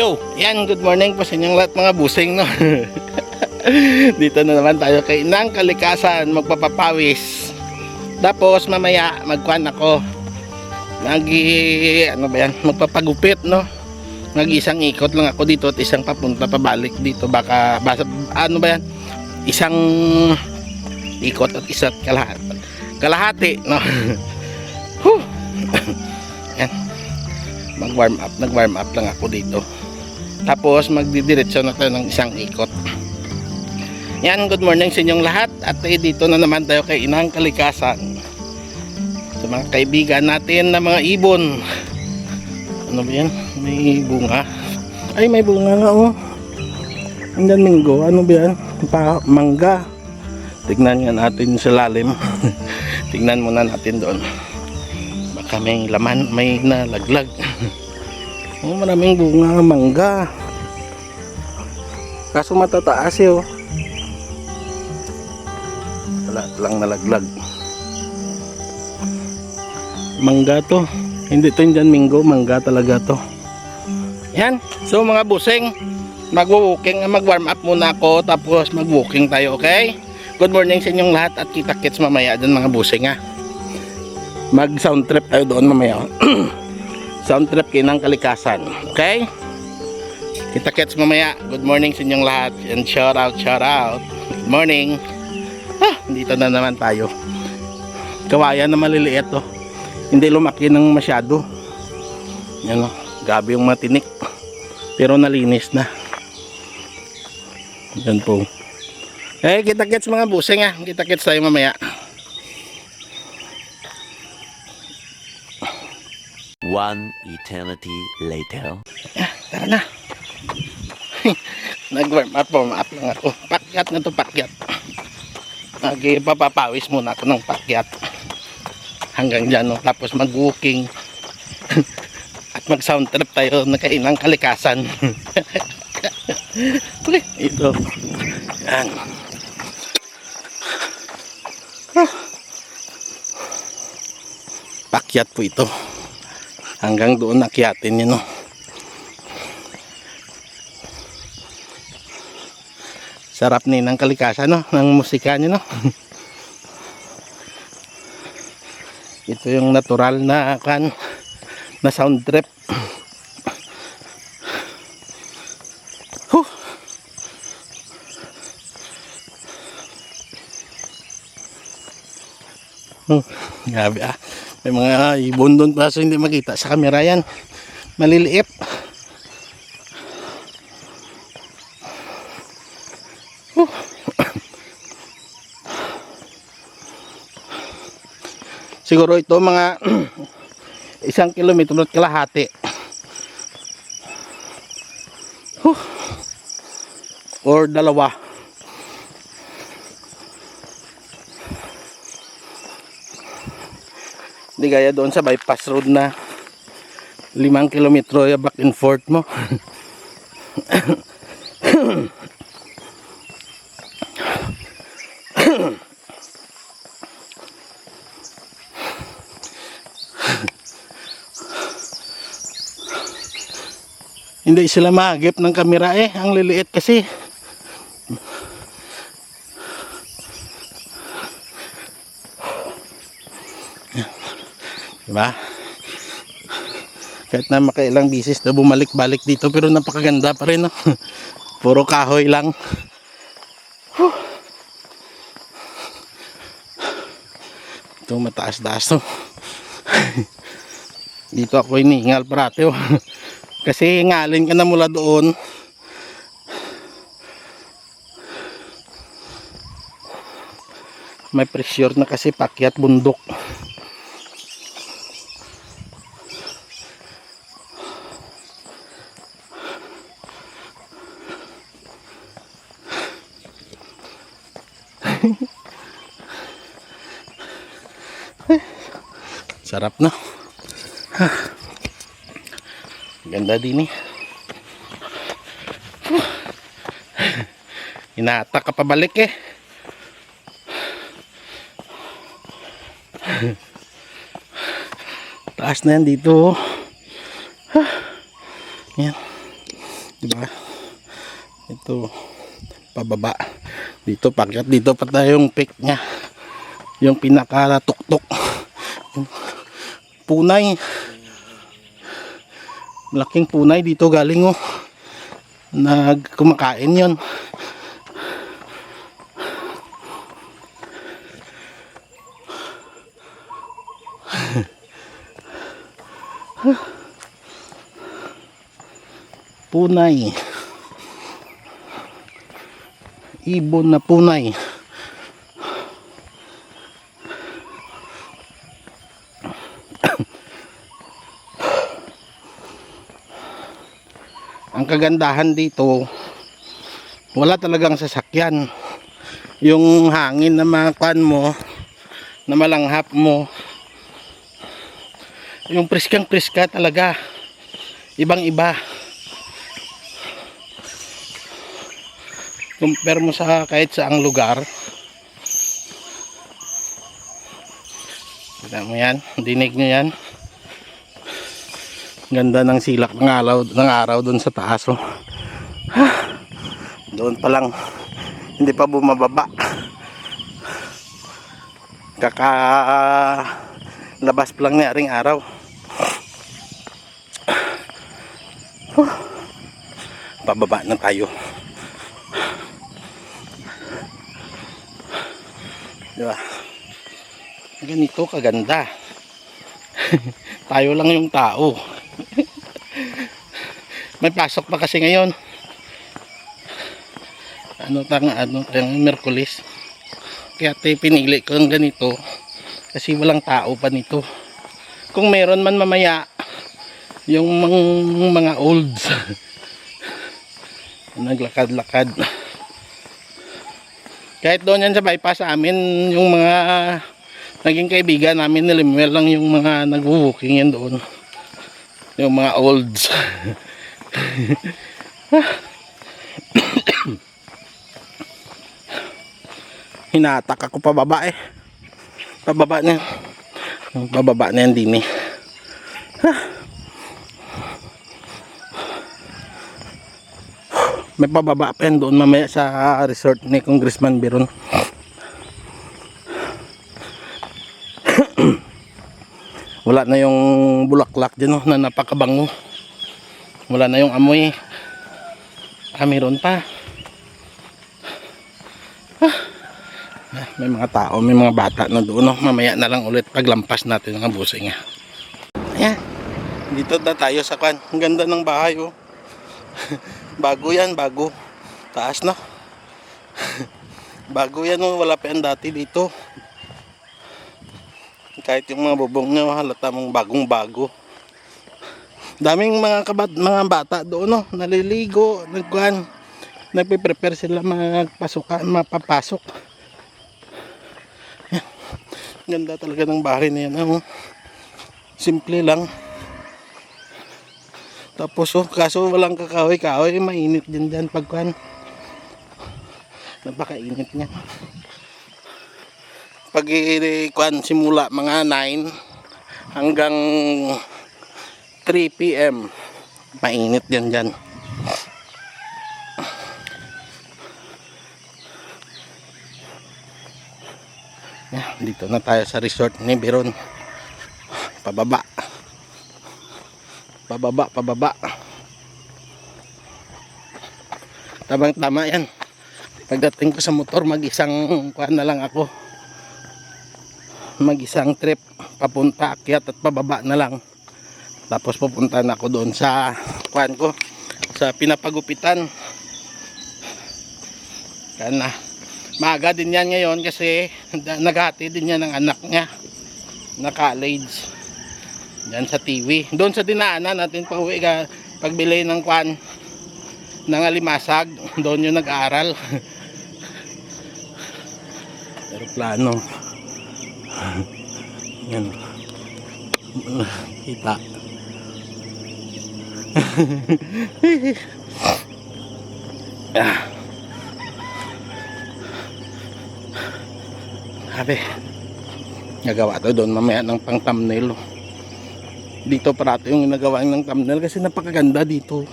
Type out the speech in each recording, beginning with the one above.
Yo, yan, good morning po sa inyong lahat mga busing, no? Dito na naman tayo kay Inang Kalikasan, magpapapawis. Tapos mamaya magkuhan ako. Magpapagupit, no? Isang ikot lang ako dito at isang papunta pabalik dito. Isang ikot at isa't kalahati, no? Yan. Nag-warm up lang ako dito. Tapos magdidiretso na tayo ng isang ikot. Yan, good morning sa inyong lahat. At dito na naman tayo kay Inang Kalikasan. Sa mga kaibigan natin na mga ibon. Ano ba yan? May bunga. Ay, may bunga nga, oh. Hanggang minggo. Ano ba yan? Mangga. Tignan nga natin sa lalim. Tignan muna natin doon. Baka may laman, may nalaglag. Oh, maraming bunga mangga. Kaso matataas eh, oh. Wala lang nalaglag. Mangga to. Hindi to Indian Mingo, mangga talaga to. Yan. So mga busing, mag-warm up muna ako, tapos mag-walking tayo, okay? Good morning sa inyong lahat at kita-kits mamaya dyan mga busing, ha. Mag-sound trip tayo doon mamaya. Sound trip kay Inang Kalikasan, okay? Kita-kits mamaya. Good morning sa inyong lahat and shout out. Good morning. Dito na naman tayo. Kawayan na maliliit, oh. Hindi lumaki ng masyado. Yan, oh. Gabi yung matinik. Pero nalinis na. Yan po. Kita-kits mga busing, ha. Kita-kits tayo mamaya. One eternity later. Tara na. Nag-warm up lang ako. Pakyat na to, pakyat. Papapawis muna ako ng pakyat. Hanggang dyan, no? Tapos mag-walking. At mag-sound trip tayo na kay Inang Kalikasan. Okay, ito. Yan. Pakyat po ito. Hanggang doon nakyatin yun, no? Sarap ni Inang Kalikasan, no? Ng musika niya, no? Ito yung natural na sound trip. Grabe, ah. May mga ibon doon pa so hindi makita sa camera yan. Maliliit. Siguro ito mga 1 kilometro at kalahati. Or 2. Hindi gaya doon sa bypass road na 5 kilometro back and forth mo. Hindi sila mahagip ng kamera eh. Ang liliit kasi. Diba? Kahit na makailang bisis na bumalik-balik dito pero napakaganda pa rin, no? Puro kahoy lang. Ito mataas-taas, no? Dito ako inihingal parati, oh. Kasi hingalin ka na mula doon. May pressure na kasi pakyat bundok. Sarap na. Ganda din eh. Inatak ka pabalik eh. Taas na yan dito. Yan. Diba? Ito pababa. Dito pagkat dito pa tayong peak niya. Yung pinaka-tuktok. Punay. Malaking punay dito galing oh. Nagkumakain yon. Punay. Ibon na punay. Ang kagandahan dito, wala talagang sasakyan. Yung hangin na makuan mo, na malanghap mo, yung priskang priska talaga, ibang iba. Compare mo sa kahit saang lugar. Kita mo yan, dinig nyo yan. Ganda ng silak ng araw doon sa taas oh. Doon pa lang hindi pa bumababa. Labas pa lang ni aring araw. Pababa na tayo. Diba? Ganito kaganda. Tayo lang yung tao. May pasok pa kasi ngayon. Ano Miyerkules. Kaya pinili ko ng ganito kasi walang tao pa nito. Kung meron man mamaya yung mga olds naglakad-lakad. Kahit doon yan sa bypass sa amin, yung mga naging kaibigan namin ni Limuel lang yung mga nag-walking yan doon. Yung mga olds. Hinatak ako pababa eh. Pababa na. Pababa na yan din eh. May pababa pa yan doon mamaya sa resort ni Congressman Biron. Wala na yung bulaklak dyan oh, na napakabango. Wala na yung amoy. Meron pa. May mga tao, may mga bata na doon. No? Mamaya na lang ulit paglampas natin ng busing. Ayan. Dito na tayo sa kwan. Ang ganda ng bahay. Oh. Bago yan, bago. Taas no. Bago yan. Oh. Wala pa yan dati dito. Kahit yung mga bubong nyo, halata mong bagong bago. Daming mga bata doon, no? Naliligo, nagpe-prepare sila mapapasok. Yan. Ganda talaga ng bahay na yan. Oh. Simple lang. Tapos, oh, kaso walang kakahoy-kahoy, mainit din dyan pagkuhan. Napakainit niya. Pag simula mga 9 hanggang 3 PM mainit yan dyan. Dito na tayo sa resort ni Biron. Pababa tamang tama yan. Pagdating ko sa motor, mag-isang kuhan na lang ako, mag-isang trip papunta, akyat at pababa na lang. Tapos pupunta na ako doon sa kuhan ko, sa pinapagupitan. Kana maaga din yan ngayon kasi naghati din yan ng anak niya na college yan sa TV. Doon sa dinaanan natin pauwi pagbili ng kuhan ng alimasag, doon yung nag-aaral. Aeroplano. Yan. Kita. Sabi, nagawa to doon mamaya ng pang thumbnail. Dito parato yung nagawa ng thumbnail kasi napakaganda dito.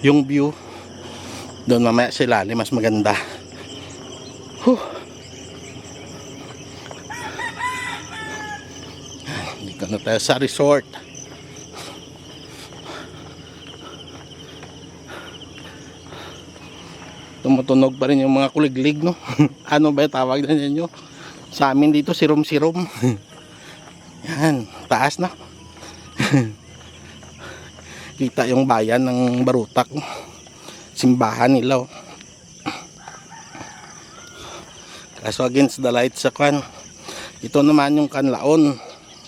yung view. Doon mamaya sa ilalim mas maganda. Dito na tayo sa resort. Tumutunog pa rin yung mga kuliglig, no? Ano ba yung tawag na ninyo? Sa amin dito, sirom-sirom. Yan, taas na. Kita yung bayan ng Barutak. Simbahan nila, oh. Kaso against the light sa kan. Ito naman yung Kanlaon.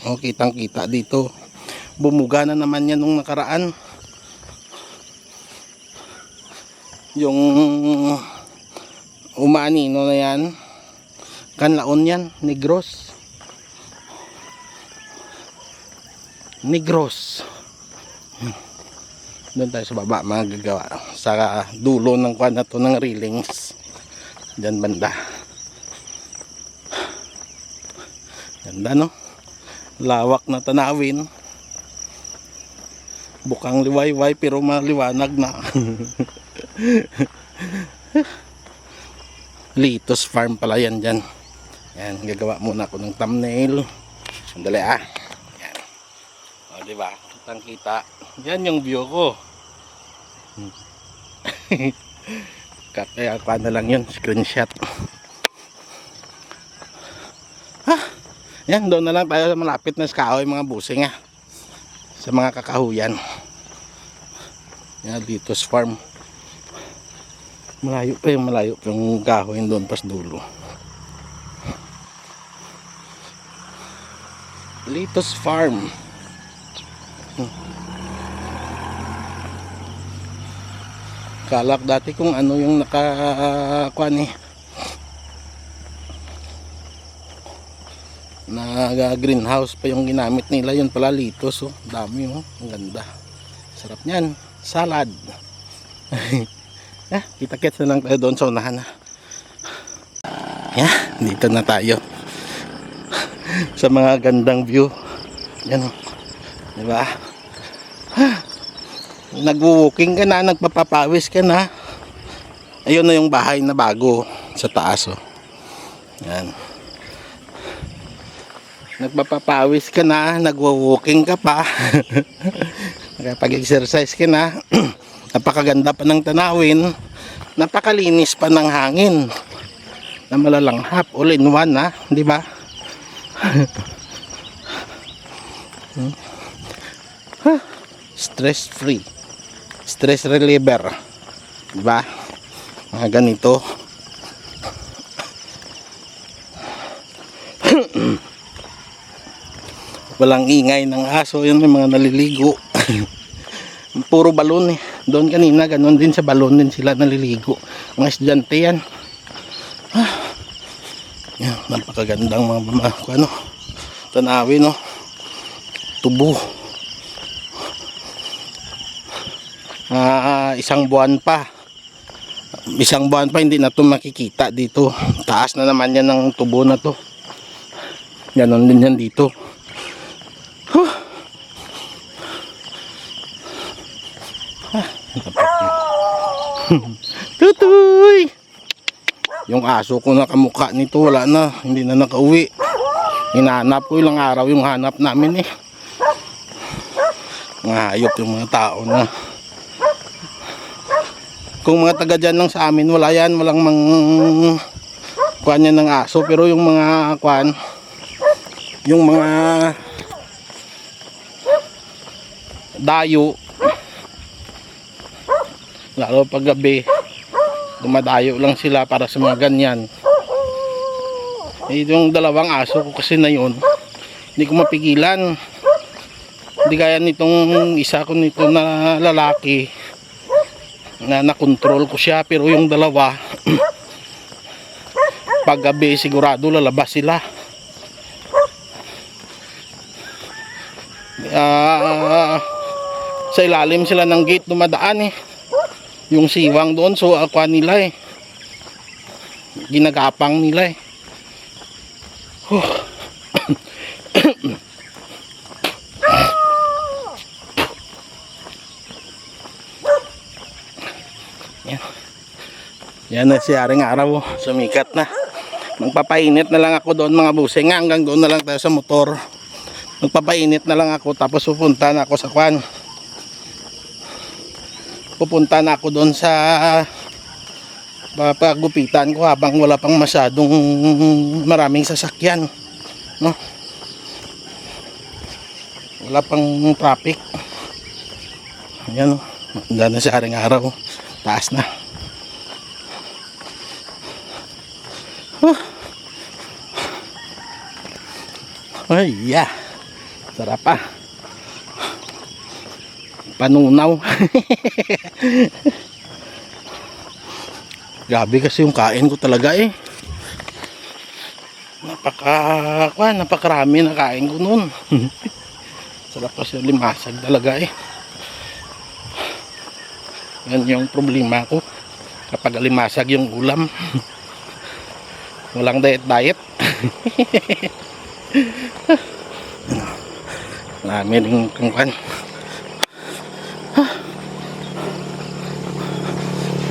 Oh, kitang-kita dito. Bumuga na naman yan nung nakaraan. Yung Umanino na yan, Kanlaon yan, Negros. Doon tayo sa baba magagawa sa dulo ng kwan na to ng railings. Diyan banda. Ganda, no? Lawak na tanawin. Bukang liwayway pero maliwanag na. Litos Farm pala yan dyan. Yan, gagawa muna ako ng thumbnail. Sandali, ah. Yan. O, diba? Kitang kita. Yan yung view ko. Kaya pa na lang yun, screenshot. Yan, doon na lang tayo sa malapit na kahoy, mga busing, ah. Sa mga kakahuyan. Yan, Litos Farm. Malayo pa yung kahoy doon pas dulo. Litos Farm. Kalak dati kung ano yung nakakuan eh. Na greenhouse pa yung ginamit nila, yun pala litos, oh. Dami, oh. Ang ganda. Sarap niyan. Salad. Kita-kits na lang tayo doon sa unahan. Dito na tayo. Sa mga gandang view. Yan, oh. Diba? Nag-walking ka na, nagpapapawis ka na. Ayun na yung bahay na bago sa taas, oh. Yan. Nagpapapawis ka na, nagwo-walking ka pa. Nakapag-exercise ka na. Napakaganda pa ng tanawin. Napakalinis pa ng hangin. Na malalanghap, all in one, ha, di ba? Stress free. Stress reliever. Di ba? Mga ganito. Walang ingay ng aso, yun may mga naliligo. Puro balon eh. Doon kanina ganon din, sa balon din sila naliligo. Mga estudyante yan. Yan, napakagandang mga ano, tanawin, no? Tubo. Isang buwan pa hindi na ito makikita dito. Taas na naman yan ng tubo na to. Ganon din yan dito. Tutoy! Yung aso ko nakamukha nito, wala na, hindi na nakauwi. Hinahanap ko ilang araw yung hanap namin eh. Mga hayop yung mga tao na. Kung mga taga dyan lang sa amin, wala yan, walang kuan yan ng aso. Pero yung mga kuan, yung mga dayo, lalo pag gabi, dumadayo lang sila para sa mga ganyan. Yung dalawang aso ko kasi na yun, hindi ko mapigilan. Hindi kaya nitong isa ko nito na lalaki na nakontrol ko siya, pero yung dalawa pag gabi sigurado lalabas sila. Sa ilalim sila ng gate dumadaan eh, yung siwang doon, so aqua nila eh, ginagapang nila eh. Yan. Yan na si Aring Araw. Sumikat na. Magpapainit na lang ako doon mga busing. Hanggang doon na lang tayo sa motor. Magpapainit na lang ako. Tapos pupunta na ako sa kwan. Pupunta na ako doon sa pagupitan ko habang wala pang masyadong maraming sasakyan, no? Wala pang traffic. Ayan, maganda na si Aring Araw. Taas na. Ay, yeah. Sarap pa. Panunaw. Grabe kasi yung kain ko talaga eh. Napakarami na kain ko noon. Sarap kasi limasag talaga eh. Yan yung problema ko. Kapag limasag yung ulam. Walang diet. Marami rin kungkan.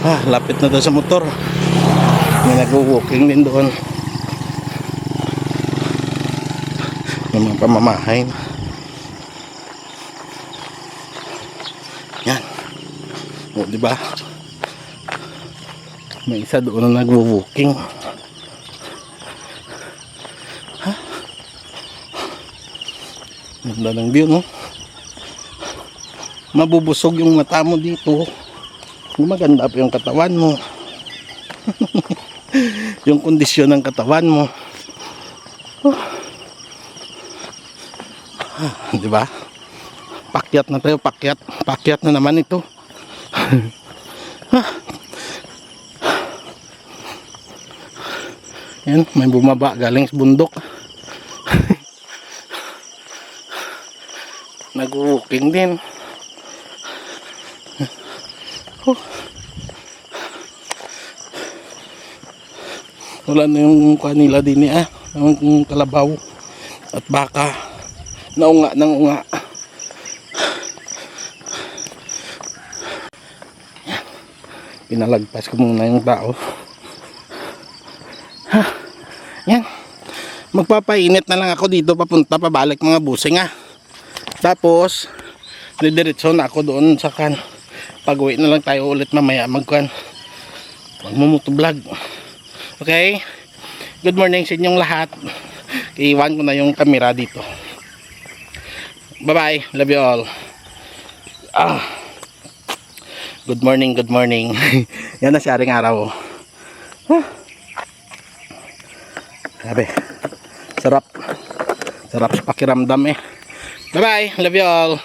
Lapit na doon sa motor. May nag-walking din doon. Yung mga pamamahay. Yan. O, diba? May isa doon na nag-walking. Ganda ng view, no? Mabubusog yung mata mo dito. Maganda pa yung katawan mo. Yung kondisyon ng katawan mo. Di ba? Pakyat na tayo, pakyat. Pakyat na naman ito. Yan, may bumaba galing sa bundok. Nag-walking din. Wala na yung kanila din yung kalabaw at baka naunga ng unga. Pinalagpas ko muna yung tao. Yan, magpapainit na lang ako dito papunta pabalik mga busing Tapos didiretso na ako doon sa kan. Pag-uwi na lang tayo ulit mamaya magmumotovlog. Okay? Good morning sa inyong lahat. Iiwan ko na yung camera dito. Bye-bye. Love you all. Good morning, good morning. Yan na si Aring Araw. Sabi. Sarap. Sarap sa pakiramdam eh. Bye-bye. Love you all.